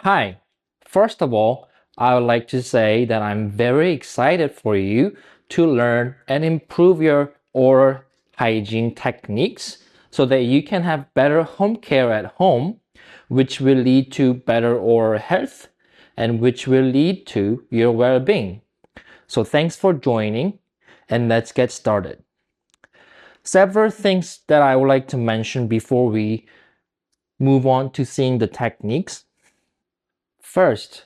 Hi. First of all, I would like to say that I'm very excited for you to learn and improve your oral hygiene techniques so that you can have better home care at home, which will lead to better oral health and which will lead to your well-being. So thanks for joining and let's get started. Several things that I would like to mention before we move on to seeing the techniques. First,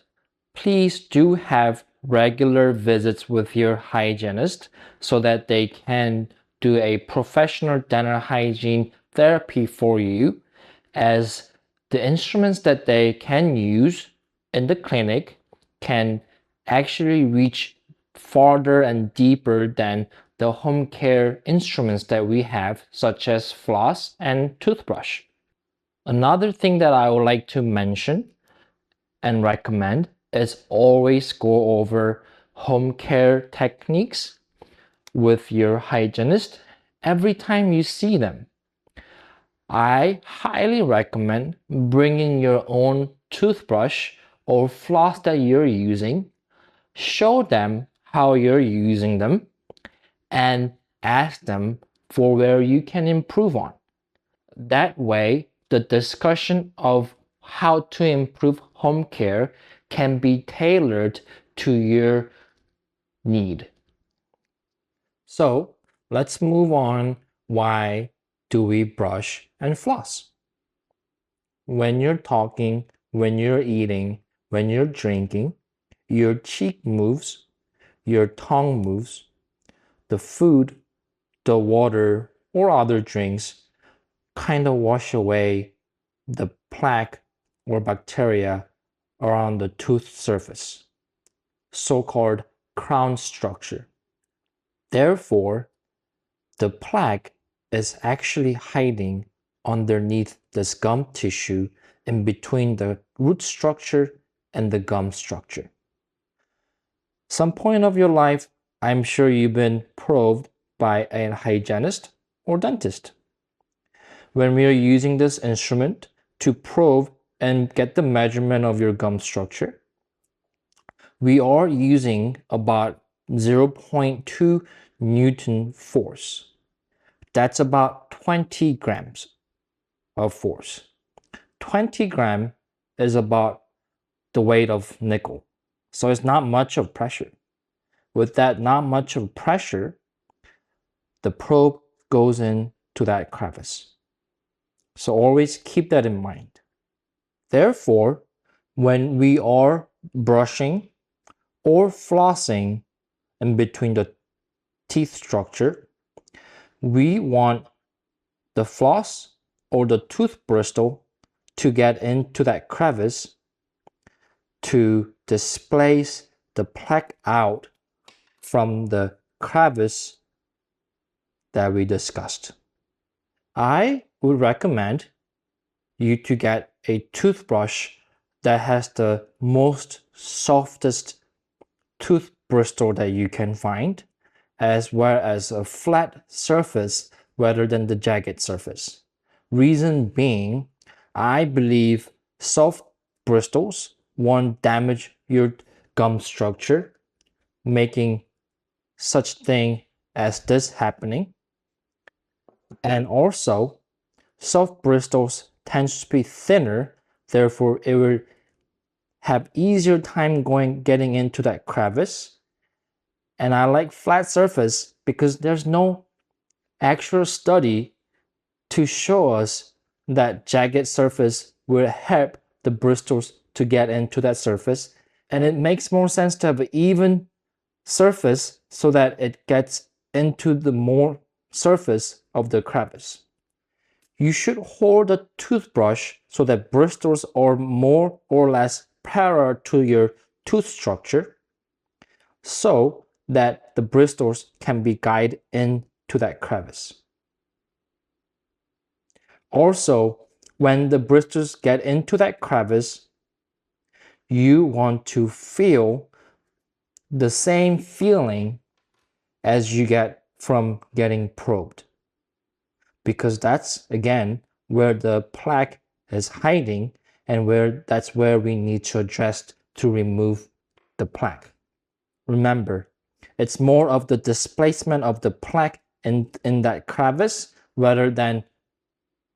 please do have regular visits with your hygienist so that they can do a professional dental hygiene therapy for you, as the instruments that they can use in the clinic can actually reach farther and deeper than the home care instruments that we have, such as floss and toothbrush. Another thing that I would like to mention and recommend is always go over home care techniques with your hygienist every time you see them. I highly recommend bringing your own toothbrush or floss that you're using, show them how you're using them, and ask them for where you can improve on. That way, the discussion of how to improve home care can be tailored to your need. So let's move on. Why do we brush and floss? When you're talking, when you're eating, when you're drinking, your cheek moves, your tongue moves, the food, the water, or other drinks kind of wash away the plaque or bacteria around the tooth surface, so-called crown structure. Therefore, the plaque is actually hiding underneath this gum tissue in between the root structure and the gum structure. Some point of your life, I'm sure you've been probed by a hygienist or dentist. When we are using this instrument to probe and get the measurement of your gum structure, we are using about 0.2 Newton force. That's about 20 grams of force. 20 gram is about the weight of nickel. So it's not much of pressure. With that not much of pressure, the probe goes into that crevice. So always keep that in mind. Therefore, when we are brushing or flossing in between the teeth structure, we want the floss or the tooth bristle to get into that crevice to displace the plaque out from the crevice that we discussed. I would recommend you to get a toothbrush that has the most softest tooth bristle that you can find, as well as a flat surface rather than the jagged surface. Reason being, I believe soft bristles won't damage your gum structure, making such thing as this happening. And also, soft bristles tends to be thinner, therefore it will have easier time getting into that crevice. And I like flat surface because there's no actual study to show us that jagged surface will help the bristles to get into that surface. And it makes more sense to have an even surface so that it gets into the more surface of the crevice. You should hold the toothbrush so that bristles are more or less parallel to your tooth structure, so that the bristles can be guided into that crevice. Also, when the bristles get into that crevice, you want to feel the same feeling as you get from getting probed, because that's again where the plaque is hiding, and that's where we need to address to remove the plaque. Remember, it's more of the displacement of the plaque in that crevice rather than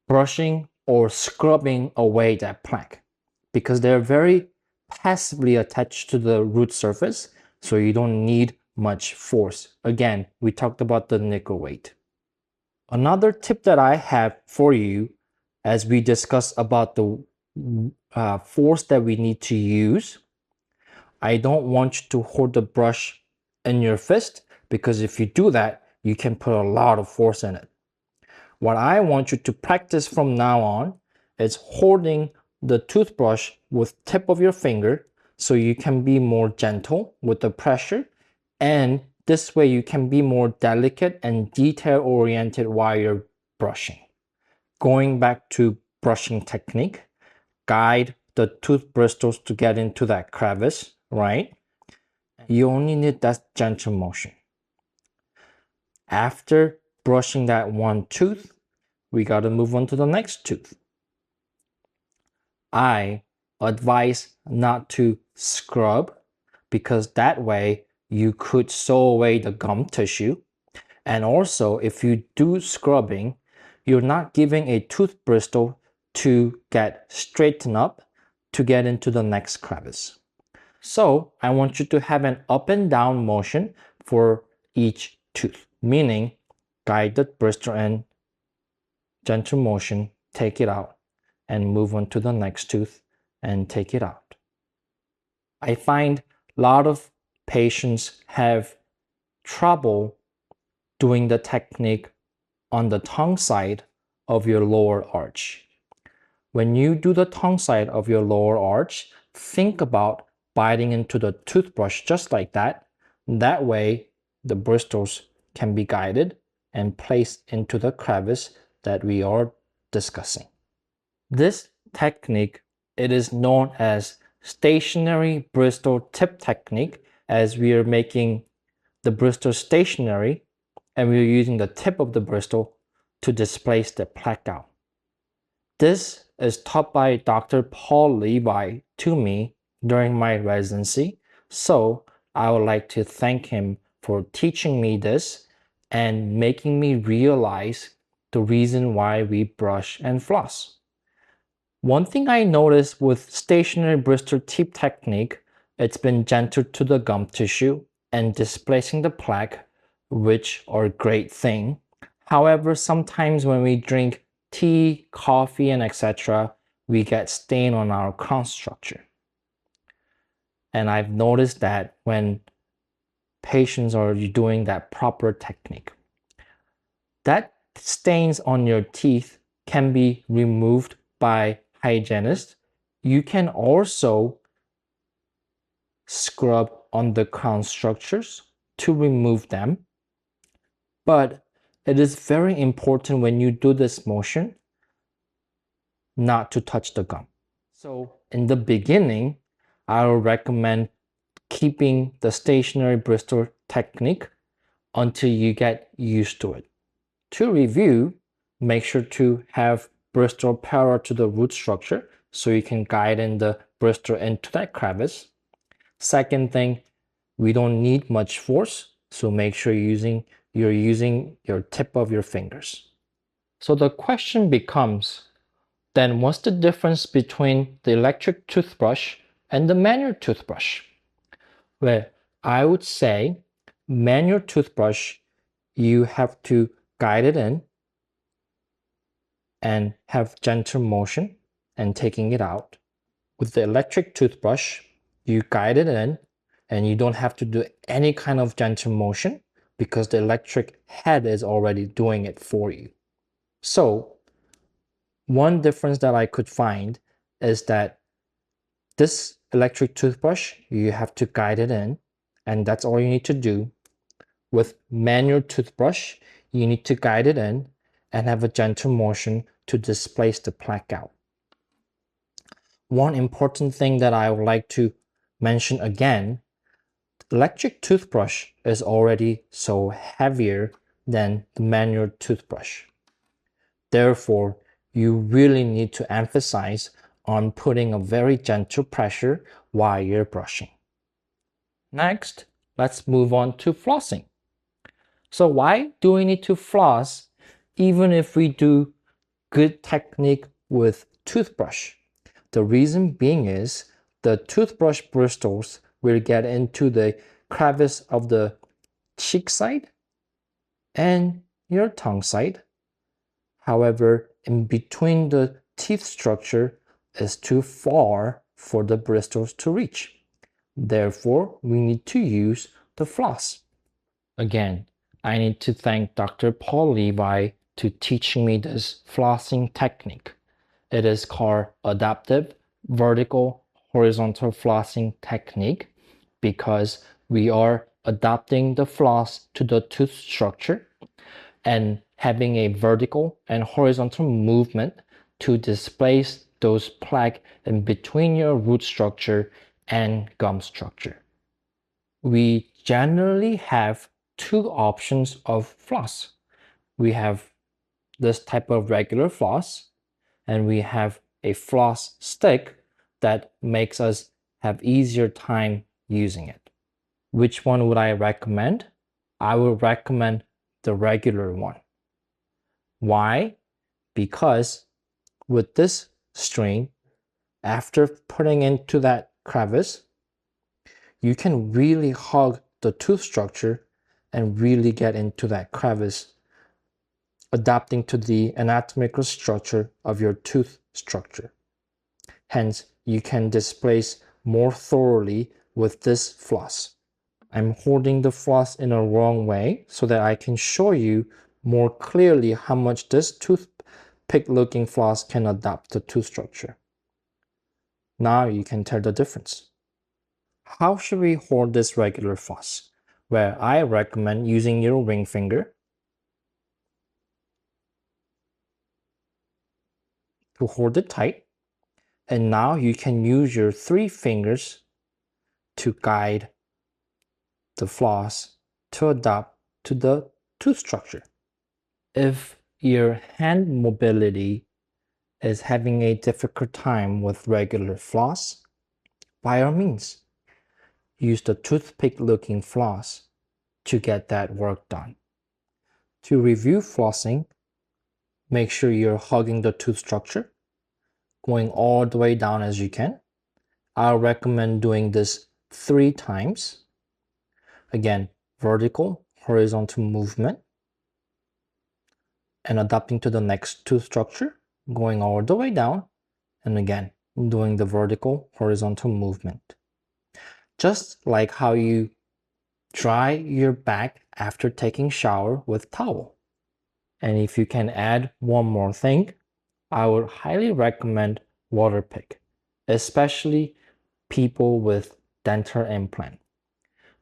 brushing or scrubbing away that plaque, because they're very passively attached to the root surface, so you don't need much force. Again, we talked about the nickel weight. Another tip that I have for you, as we discuss about the force that we need to use, I don't want you to hold the brush in your fist, because if you do that, you can put a lot of force in it. What I want you to practice from now on is holding the toothbrush with tip of your finger, so you can be more gentle with the pressure, and this way you can be more delicate and detail oriented while you're brushing. Going back to brushing technique, guide the tooth bristles to get into that crevice, right? You only need that gentle motion. After brushing that one tooth, we got to move on to the next tooth. I advise not to scrub, because that way you could sew away the gum tissue. And also, if you do scrubbing, you're not giving a tooth bristle to get straightened up to get into the next crevice. So I want you to have an up and down motion for each tooth, meaning guide the bristle in, gentle motion, take it out, and move on to the next tooth and take it out. I find a lot of patients have trouble doing the technique on the tongue side of your lower arch. When you do the tongue side of your lower arch, think about biting into the toothbrush just like that. That way, the bristles can be guided and placed into the crevice that we are discussing. This technique, it is known as stationary bristle tip technique, as we are making the bristle stationary and we're using the tip of the bristle to displace the plaque out. This is taught by Dr. Paul Levi to me during my residency, so I would like to thank him for teaching me this and making me realize the reason why we brush and floss. One thing I noticed with stationary bristle tip technique, it's been gentle to the gum tissue and displacing the plaque, which are a great thing. However, sometimes when we drink tea, coffee, and etc., we get stain on our crown structure. And I've noticed that when patients are doing that proper technique, that stains on your teeth can be removed by hygienists. You can also scrub on the crown structures to remove them. But it is very important when you do this motion not to touch the gum. So in the beginning, I will recommend keeping the stationary bristle technique until you get used to it. To review, make sure to have bristle parallel to the root structure so you can guide in the bristle into that crevice. Second thing, we don't need much force, so make sure you're using your tip of your fingers. So the question becomes, then what's the difference between the electric toothbrush and the manual toothbrush? Well, I would say manual toothbrush, you have to guide it in and have gentle motion and taking it out. With the electric toothbrush, you guide it in and you don't have to do any kind of gentle motion because the electric head is already doing it for you. So one difference that I could find is that this electric toothbrush, you have to guide it in, and that's all you need to do. With manual toothbrush, you need to guide it in and have a gentle motion to displace the plaque out. One important thing that I would like to mention again, electric toothbrush is already so heavier than the manual toothbrush. Therefore, you really need to emphasize on putting a very gentle pressure while you're brushing. Next, let's move on to flossing. So why do we need to floss even if we do good technique with toothbrush? The reason being is the toothbrush bristles will get into the crevice of the cheek side and your tongue side. However, in between the teeth structure is too far for the bristles to reach. Therefore, we need to use the floss. Again, I need to thank Dr. Paul Levi to teaching me this flossing technique. It is called adaptive vertical horizontal flossing technique because we are adapting the floss to the tooth structure and having a vertical and horizontal movement to displace those plaque in between your root structure and gum structure. We generally have two options of floss. We have this type of regular floss, and we have a floss stick that makes us have easier time using it. Which one would I recommend? I would recommend the regular one. Why? Because with this string, after putting into that crevice, you can really hug the tooth structure and really get into that crevice, adapting to the anatomical structure of your tooth structure. Hence, you can displace more thoroughly with this floss. I'm holding the floss in a wrong way so that I can show you more clearly how much this toothpick looking floss can adapt the tooth structure. Now you can tell the difference. How should we hold this regular floss? Well, I recommend using your ring finger to hold it tight. And now you can use your 3 fingers to guide the floss to adapt to the tooth structure. If your hand mobility is having a difficult time with regular floss, by all means, use the toothpick looking floss to get that work done. To review flossing, make sure you're hugging the tooth structure, going all the way down as you can. I'll recommend doing this 3 times. Again, vertical, horizontal movement, and adapting to the next tooth structure, going all the way down, and again, doing the vertical, horizontal movement. Just like how you dry your back after taking shower with towel. And if you can add one more thing, I would highly recommend water pick, especially people with dental implant.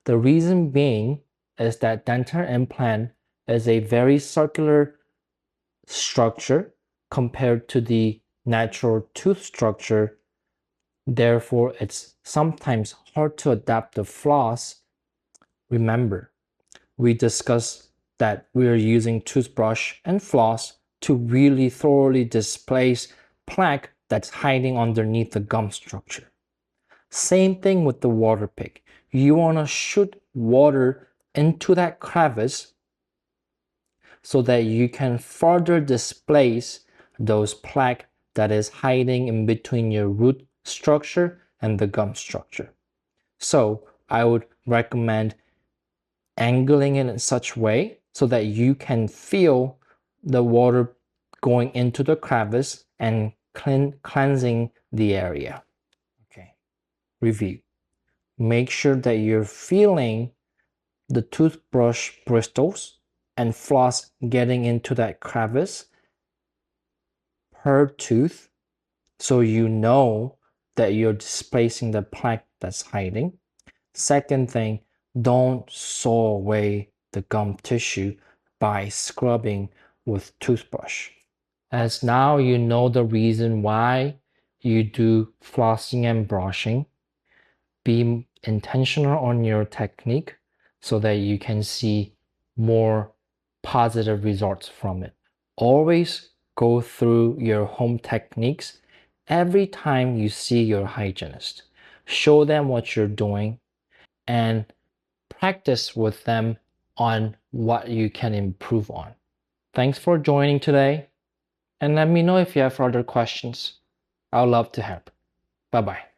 The reason being is that dental implant is a very circular structure compared to the natural tooth structure. Therefore, it's sometimes hard to adapt the floss. Remember, we discussed that we are using toothbrush and floss to really thoroughly displace plaque that's hiding underneath the gum structure. Same thing with the water pick. You want to shoot water into that crevice so that you can further displace those plaque that is hiding in between your root structure and the gum structure. So I would recommend angling it in such way so that you can feel the water going into the crevice and cleansing the area. Okay, review. Make sure that you're feeling the toothbrush bristles and floss getting into that crevice per tooth so you know that you're displacing the plaque that's hiding. Second thing, don't saw away the gum tissue by scrubbing with toothbrush. As now you know the reason why you do flossing and brushing, be intentional on your technique so that you can see more positive results from it. Always go through your home techniques every time you see your hygienist. Show them what you're doing and practice with them on what you can improve on. Thanks for joining today, and let me know if you have further questions. I'd love to help. Bye-bye.